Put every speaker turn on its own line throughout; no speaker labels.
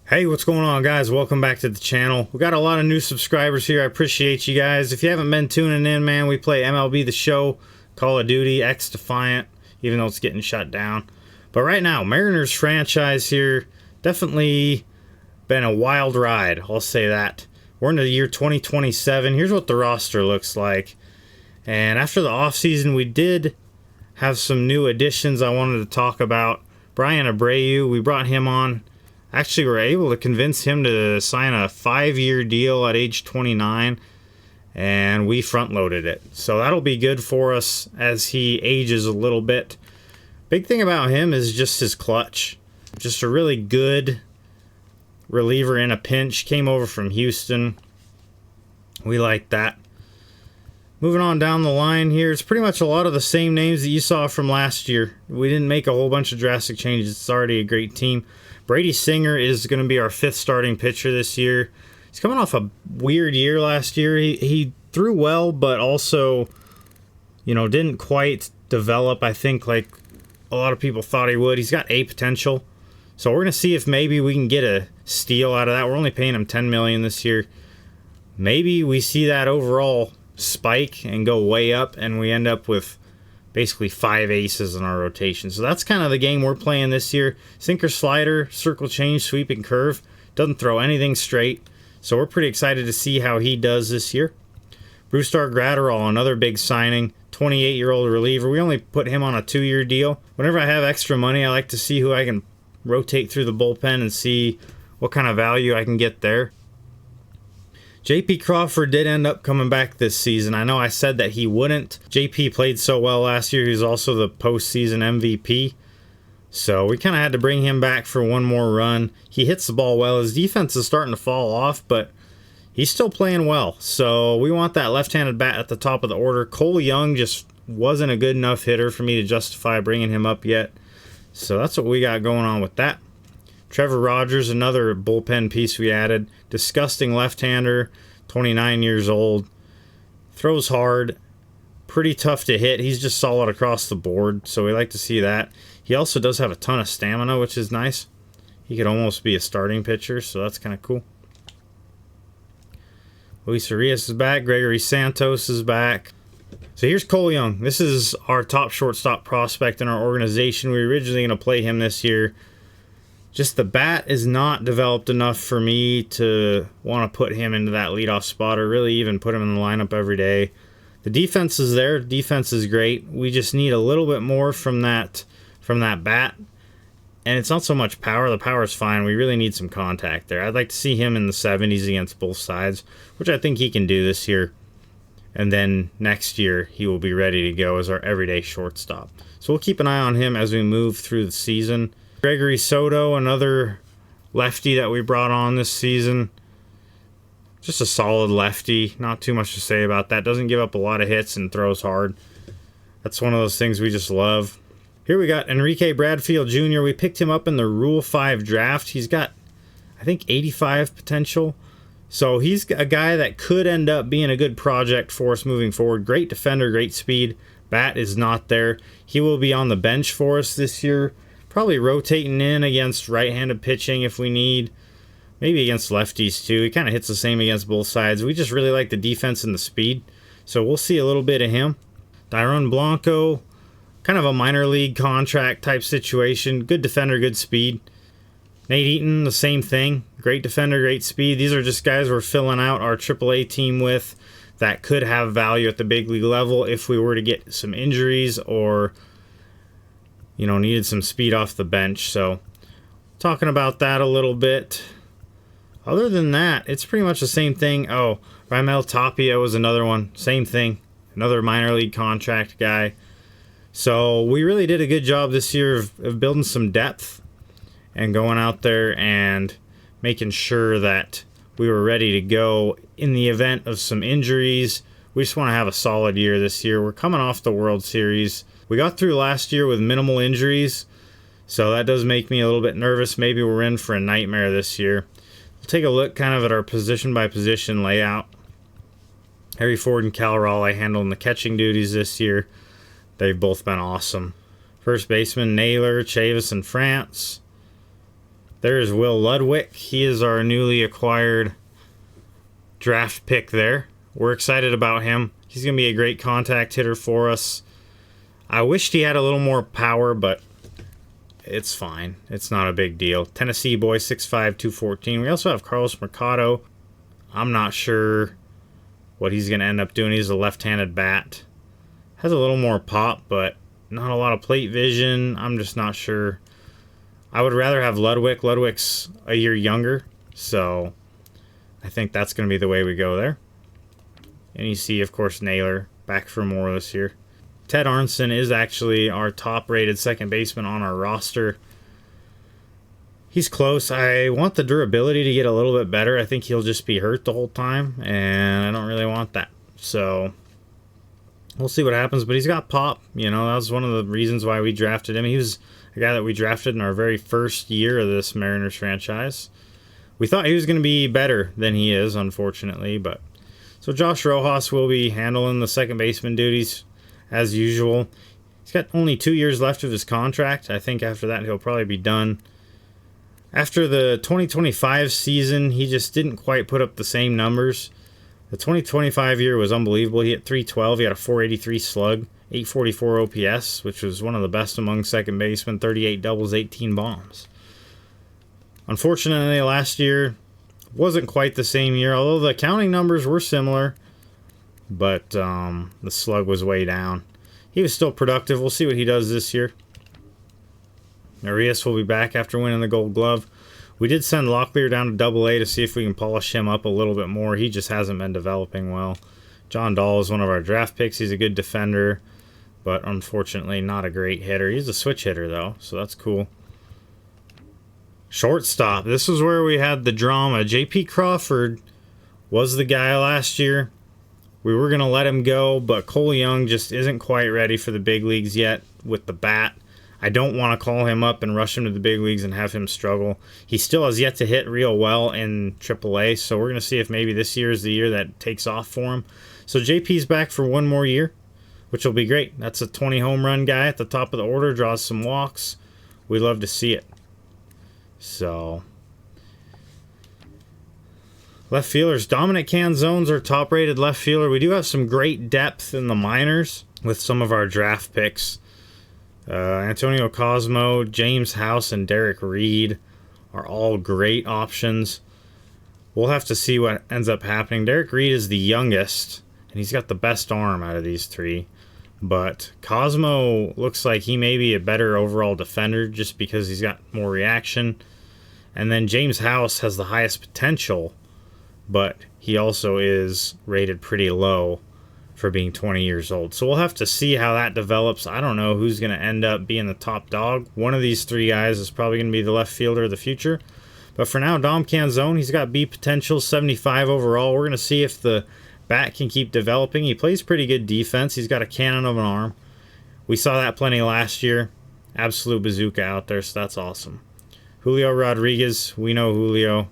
Hey, what's going on, guys? Welcome back to the channel. We got a lot of new subscribers here. I appreciate you guys. If you haven't been tuning in, man, we play MLB The Show, Call of Duty, X Defiant, even though it's getting shut down. But right now, Mariners franchise here, definitely been a wild ride, I'll say that. We're into the year 2027. Here's what the roster looks like. And after the offseason, we did have some new additions I wanted to talk about. Brian Abreu, we brought him on. Actually, we were able to convince him to sign a 5-year deal at age 29, and we front-loaded it. So that'll be good for us as he ages a little bit. Big thing about him is just his clutch. Just a really good reliever in a pinch. Came over from Houston. We like that. Moving on down the line here, it's pretty much a lot of the same names that you saw from last year. We didn't make a whole bunch of drastic changes. It's already a great team. Brady Singer is going to be our 5th starting pitcher this year. He's coming off a weird year last year. He threw well, but also, didn't quite develop, I think, like a lot of people thought he would. He's got A potential. So we're going to see if maybe we can get a steal out of that. We're only paying him $10 million this year. Maybe we see that overall spike and go way up, and we end up with basically 5 aces in our rotation. So that's kind of the game we're playing this year. Sinker, slider, circle change, sweep, and curve. Doesn't throw anything straight. So we're pretty excited to see how he does this year. Brusdar Graterol, another big signing. 28-year-old reliever. We only put him on a 2-year deal. Whenever I have extra money, I like to see who I can rotate through the bullpen and see what kind of value I can get there. JP Crawford did end up coming back this season. I know I said that he wouldn't. JP played so well last year. He was also the postseason MVP. So we kind of had to bring him back for one more run. He hits the ball well. His defense is starting to fall off, but he's still playing well. So we want that left-handed bat at the top of the order. Cole Young just wasn't a good enough hitter for me to justify bringing him up yet. So that's what we got going on with that. Trevor Rogers, another bullpen piece we added. Disgusting left-hander, 29 years old. Throws hard, pretty tough to hit. He's just solid across the board, so we like to see that. He also does have a ton of stamina, which is nice. He could almost be a starting pitcher, so that's kind of cool. Luis Arias is back. Gregory Santos is back. So here's Cole Young. This is our top shortstop prospect in our organization. We were originally going to play him this year. Just the bat is not developed enough for me to want to put him into that leadoff spot or really even put him in the lineup every day. The defense is there. Defense is great. We just need a little bit more from that bat. And it's not so much power. The power is fine. We really need some contact there. I'd like to see him in the 70s against both sides, which I think he can do this year. And then next year, he will be ready to go as our everyday shortstop. So we'll keep an eye on him as we move through the season. Gregory Soto, another lefty that we brought on this season. Just a solid lefty. Not too much to say about that. Doesn't give up a lot of hits and throws hard. That's one of those things we just love. Here we got Enrique Bradfield Jr. We picked him up in the Rule 5 draft. He's got, I think, 85 potential. So he's a guy that could end up being a good project for us moving forward. Great defender, great speed. Bat is not there. He will be on the bench for us this year. Probably rotating in against right-handed pitching if we need. Maybe against lefties too. He kind of hits the same against both sides. We just really like the defense and the speed. So we'll see a little bit of him. Dairon Blanco, kind of a minor league contract type situation. Good defender, good speed. Nate Eaton, the same thing. Great defender, great speed. These are just guys we're filling out our AAA team with that could have value at the big league level if we were to get some injuries or needed some speed off the bench. So talking about that a little bit. Other than that, it's pretty much the same thing. Oh, Raimel Tapia was another one. Same thing. Another minor league contract guy. So we really did a good job this year of building some depth and going out there and making sure that we were ready to go in the event of some injuries. We just want to have a solid year this year. We're coming off the World Series. We got through last year with minimal injuries, so that does make me a little bit nervous. Maybe we're in for a nightmare this year. We'll take a look kind of at our position-by-position layout. Harry Ford and Cal Raleigh handling the catching duties this year. They've both been awesome. First baseman, Naylor, Chavis, and France. There's Will Ludwig. He is our newly acquired draft pick there. We're excited about him. He's going to be a great contact hitter for us. I wished he had a little more power, but it's fine. It's not a big deal. Tennessee boy, 6'5", 214. We also have Carlos Mercado. I'm not sure what he's going to end up doing. He's a left-handed bat. Has a little more pop, but not a lot of plate vision. I'm just not sure. I would rather have Ludwig. Ludwig's a year younger, so I think that's going to be the way we go there. And you see, of course, Naylor back for more this year. Ted Arnson is actually our top-rated second baseman on our roster. He's close. I want the durability to get a little bit better. I think he'll just be hurt the whole time, and I don't really want that. So we'll see what happens, but he's got pop. You know, that was one of the reasons why we drafted him. He was a guy that we drafted in our very first year of this Mariners franchise. We thought he was going to be better than he is, unfortunately. But so Josh Rojas will be handling the second baseman duties as usual. He's got only 2 years left of his contract. I think after that he'll probably be done. After the 2025 season, he just didn't quite put up the same numbers. The 2025 year was unbelievable. He hit .312. He had a .483 slug, .844 OPS, which was one of the best among second basemen, 38 doubles, 18 bombs. Unfortunately, last year wasn't quite the same year, although the counting numbers were similar, but the slug was way down. He was still productive. We'll see what he does this year. Arias will be back after winning the Gold Glove. We did send Locklear down to Double-A to see if we can polish him up a little bit more. He just hasn't been developing well. John Dahl is one of our draft picks. He's a good defender, but unfortunately not a great hitter. He's a switch hitter, though, so that's cool. Shortstop. This is where we had the drama. J.P. Crawford was the guy last year. We were going to let him go, but Cole Young just isn't quite ready for the big leagues yet with the bat. I don't want to call him up and rush him to the big leagues and have him struggle. He still has yet to hit real well in AAA, so we're going to see if maybe this year is the year that takes off for him. So JP's back for one more year, which will be great. That's a 20 home run guy at the top of the order, draws some walks. We love to see it. So left fielders, Dominic Canzone's our top-rated left fielder. We do have some great depth in the minors with some of our draft picks. Antonio Cosmo, James House, and Derek Reed are all great options. We'll have to see what ends up happening. Derek Reed is the youngest, and he's got the best arm out of these three. But Cosmo looks like he may be a better overall defender just because he's got more reaction. And then James House has the highest potential, but he also is rated pretty low for being 20 years old. So we'll have to see how that develops. I don't know who's going to end up being the top dog. One of these three guys is probably going to be the left fielder of the future. But for now, Dom Canzone, he's got B potential, 75 overall. We're going to see if the bat can keep developing. He plays pretty good defense. He's got a cannon of an arm. We saw that plenty last year. Absolute bazooka out there, so that's awesome. Julio Rodriguez, we know Julio.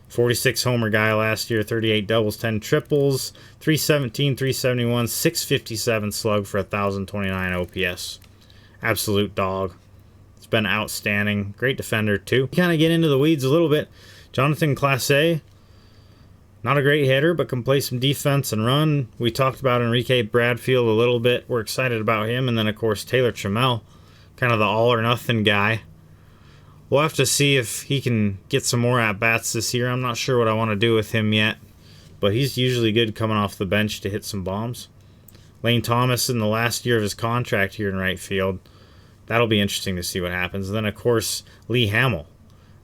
46 homer guy last year, 38 doubles, 10 triples, 317, 371, 657 slug for 1,029 OPS. Absolute dog. It's been outstanding. Great defender, too. Kind of get into the weeds a little bit. Jonathan Clase, not a great hitter, but can play some defense and run. We talked about Enrique Bradfield a little bit. We're excited about him. And then, of course, Taylor Trammell, kind of the all-or-nothing guy. We'll have to see if he can get some more at-bats this year. I'm not sure what I want to do with him yet, but he's usually good coming off the bench to hit some bombs. Lane Thomas in the last year of his contract here in right field. That'll be interesting to see what happens. And then, of course, Lee Hamill,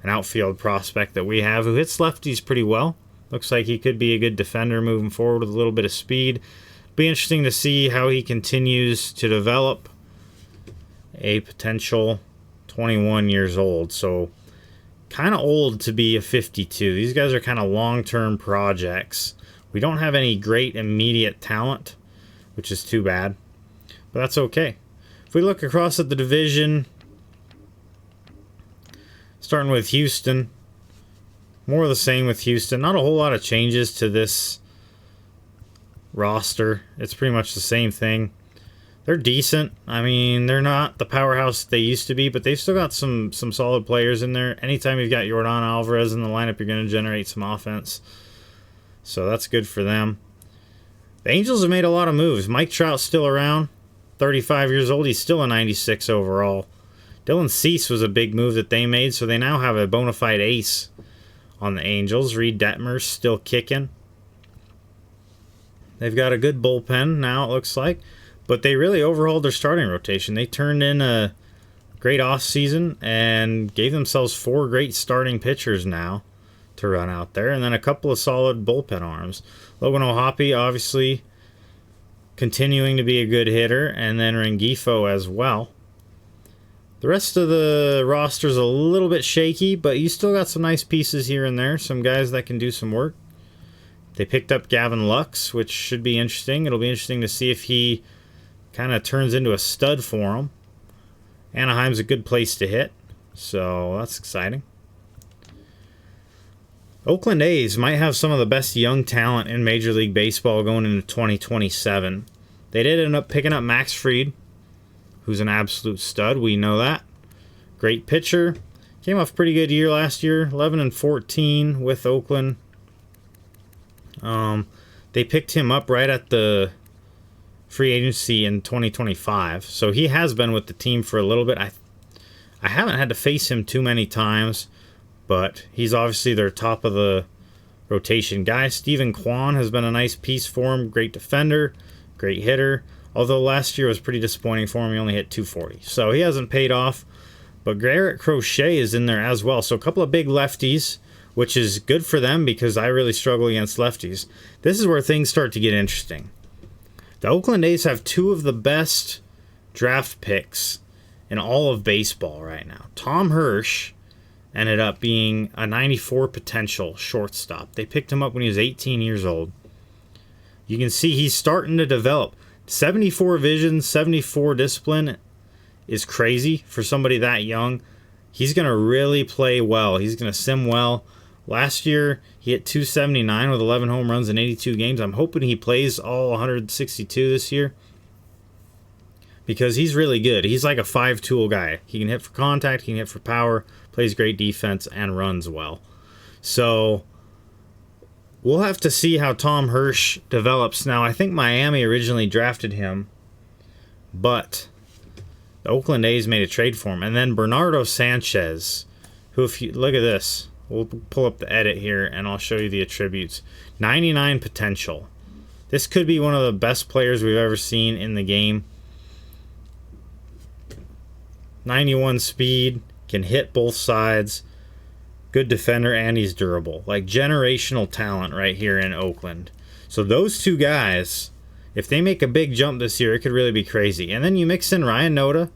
an outfield prospect that we have who hits lefties pretty well. Looks like he could be a good defender moving forward with a little bit of speed. Be interesting to see how he continues to develop. A potential 21 years old, so kind of old to be a 52. These guys are kind of long-term projects. We don't have any great immediate talent, which is too bad, but that's okay. If we look across at the division, starting with Houston, more of the same with Houston. Not a whole lot of changes to this roster. It's pretty much the same thing. they're decent. I mean, they're not the powerhouse they used to be, but they've still got some solid players in there. Anytime you've got Yordan Alvarez in the lineup, you're going to generate some offense. So that's good for them. The Angels have made a lot of moves. Mike Trout's still around, 35 years old. He's still a 96 overall. Dylan Cease was a big move that they made, so they now have a bona fide ace on the Angels. Reed Detmer's still kicking. They've got a good bullpen now, it looks like. But they really overhauled their starting rotation. They turned in a great offseason and gave themselves 4 great starting pitchers now to run out there. And then a couple of solid bullpen arms. Logan O'Hoppe, obviously, continuing to be a good hitter. And then Rengifo as well. The rest of the roster's a little bit shaky, but you still got some nice pieces here and there. Some guys that can do some work. They picked up Gavin Lux, which should be interesting. It'll be interesting to see if he kind of turns into a stud for them. Anaheim's a good place to hit, so that's exciting. Oakland A's might have some of the best young talent in Major League Baseball going into 2027. They did end up picking up Max Fried, who's an absolute stud. We know that. Great pitcher. Came off a pretty good year last year, 11-14 with Oakland. They picked him up right at the free agency in 2025, so he has been with the team for a little bit. I haven't had to face him too many times, but he's obviously their top of the rotation guy. Steven Kwan has been a nice piece for him. Great defender, great hitter. Although last year was pretty disappointing for him. He only hit 240, so he hasn't paid off. But Garrett Crochet is in there as well. So a couple of big lefties, which is good for them because I really struggle against lefties. This is where things start to get interesting. The Oakland A's have 2 of the best draft picks in all of baseball right now. Tom Hirsch ended up being a 94 potential shortstop. They picked him up when he was 18 years old. You can see he's starting to develop. 74 vision, 74 discipline is crazy for somebody that young. He's going to really play well. He's going to sim well. Last year, he hit 279 with 11 home runs in 82 games. I'm hoping he plays all 162 this year because he's really good. He's like a 5-tool guy. He can hit for contact, he can hit for power, plays great defense, and runs well. So we'll have to see how Tom Hirsch develops. Now, I think Miami originally drafted him, but the Oakland A's made a trade for him. And then Bernardo Sanchez, who, if you look at this, we'll pull up the edit here and I'll show you the attributes. 99 potential. This could be one of the best players we've ever seen in the game. 91 speed, can hit both sides, good defender, and he's durable. Like generational talent right here in Oakland. So those 2 guys, if they make a big jump this year, it could really be crazy. And then you mix in Ryan Noda,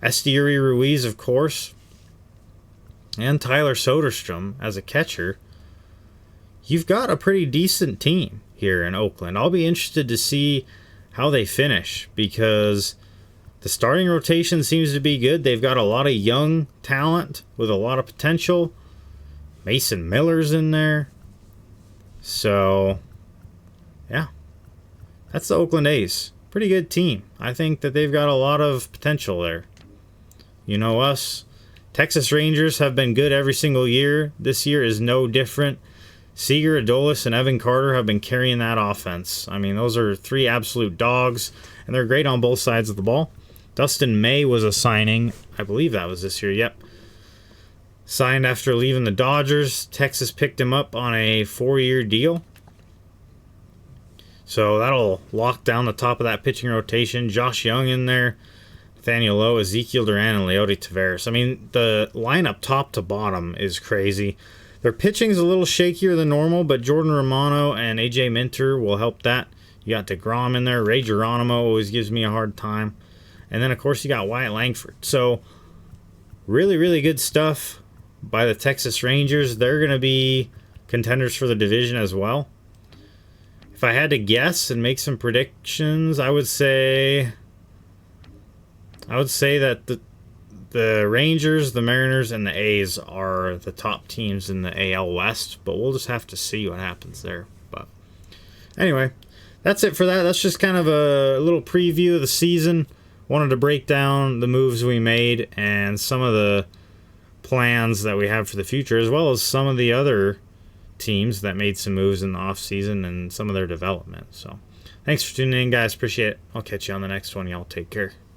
Esteury Ruiz, of course, and Tyler Soderstrom as a catcher. You've got a pretty decent team here in Oakland. I'll be interested to see how they finish because the starting rotation seems to be good. They've got a lot of young talent with a lot of potential. Mason Miller's in there. So, yeah. That's the Oakland A's. Pretty good team. I think that they've got a lot of potential there. You know us. Texas Rangers have been good every single year. This year is no different. Seager, Adolis, and Evan Carter have been carrying that offense. I mean, those are 3 absolute dogs, and they're great on both sides of the ball. Dustin May was a signing. I believe that was this year. Yep. Signed after leaving the Dodgers. Texas picked him up on a 4-year deal. So that'll lock down the top of that pitching rotation. Josh Young in there. Nathaniel Lowe, Ezekiel Duran, and Leody Taveras. I mean, the lineup top to bottom is crazy. Their pitching's a little shakier than normal, but Jordan Romano and AJ Minter will help that. You got DeGrom in there. Ray Geronimo always gives me a hard time. And then, of course, you got Wyatt Langford. So, really, really good stuff by the Texas Rangers. They're going to be contenders for the division as well. If I had to guess and make some predictions, I would say that the Rangers, the Mariners, and the A's are the top teams in the AL West. But we'll just have to see what happens there. But anyway, that's it for that. That's just kind of a little preview of the season. Wanted to break down the moves we made and some of the plans that we have for the future, as well as some of the other teams that made some moves in the offseason and some of their development. So thanks for tuning in, guys. Appreciate it. I'll catch you on the next one. Y'all take care.